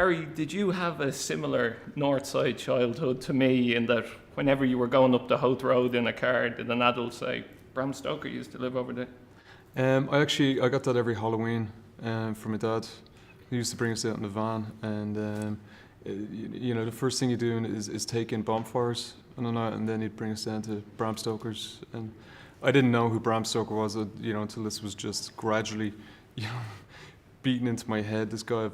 Gary, did you have a similar north side childhood to me in that whenever you were going up the Hoth Road in a car, did an adult say, Bram Stoker used to live over there? I got that every Halloween from my dad. He used to bring us out in the van, and the first thing you do is take in bonfires on the night, and then he'd bring us down to Bram Stoker's. And I didn't know who Bram Stoker was, until this was just gradually, beaten into my head. This guy,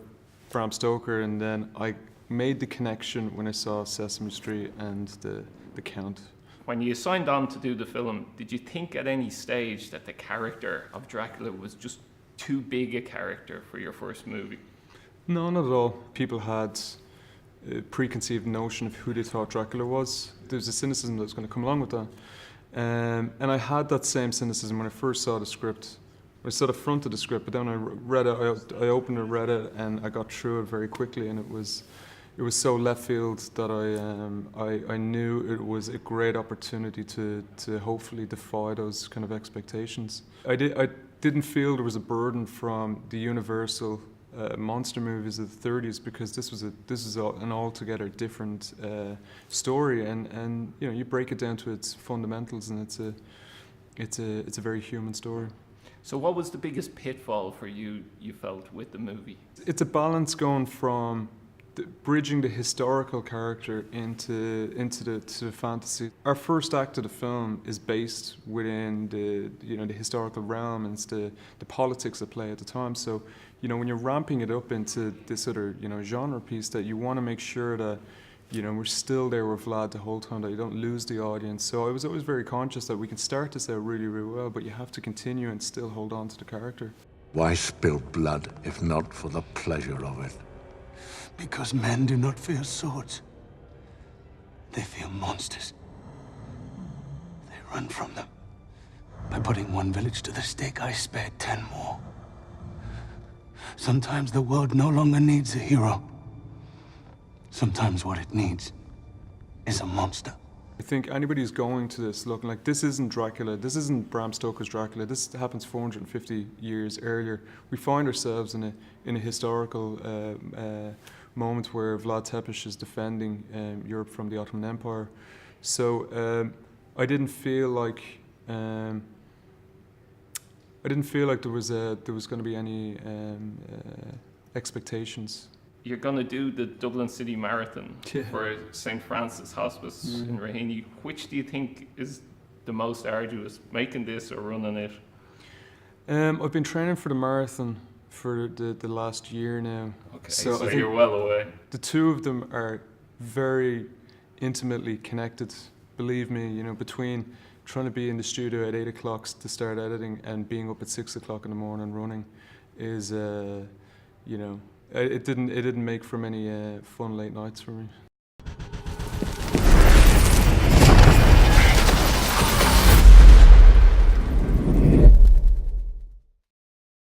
Bram Stoker, and then I made the connection when I saw Sesame Street and the Count. When you signed on to do the film, did you think at any stage that the character of Dracula was just too big a character for your first movie? No, not at all. People had a preconceived notion of who they thought Dracula was. There was a cynicism that was going to come along with that. And I had that same cynicism when I first saw the script. I saw the front of the script, but then I read it, I opened and read it, and I got through it very quickly, and it was so left field that I knew it was a great opportunity to hopefully defy those kind of expectations. I didn't feel there was a burden from the Universal monster movies of the 30s, because this is an altogether different story, and you break it down to its fundamentals, and it's a very human story. So what was the biggest pitfall for you felt with the movie? It's a balance going from bridging the historical character into the fantasy. Our first act of the film is based within the historical realm, and it's the politics at play at the time. So when you're ramping it up into this other genre piece, that you want to make sure that we're still there with Vlad the whole time, that you don't lose the audience. So I was always very conscious that we can start this out really, really well, but you have to continue and still hold on to the character. Why spill blood if not for the pleasure of it? Because men do not fear swords. They fear monsters. They run from them. By putting one village to the stake, I spared 10 more. Sometimes the world no longer needs a hero. Sometimes what it needs is a monster. I think anybody who's going to this looking like, this isn't Dracula, this isn't Bram Stoker's Dracula, this happens 450 years earlier. We find ourselves in a historical moment where Vlad Tepes is defending Europe from the Ottoman Empire. So I didn't feel like there was going to be any expectations. You're going to do the Dublin City Marathon for St. Francis Hospice in Raheny. Which do you think is the most arduous, making this or running it? I've been training for the marathon for the last year now. Okay, so you're well away. The two of them are very intimately connected. Believe me, between trying to be in the studio at 8 o'clock to start editing and being up at 6 o'clock in the morning running is, it didn't make for many fun late nights for me.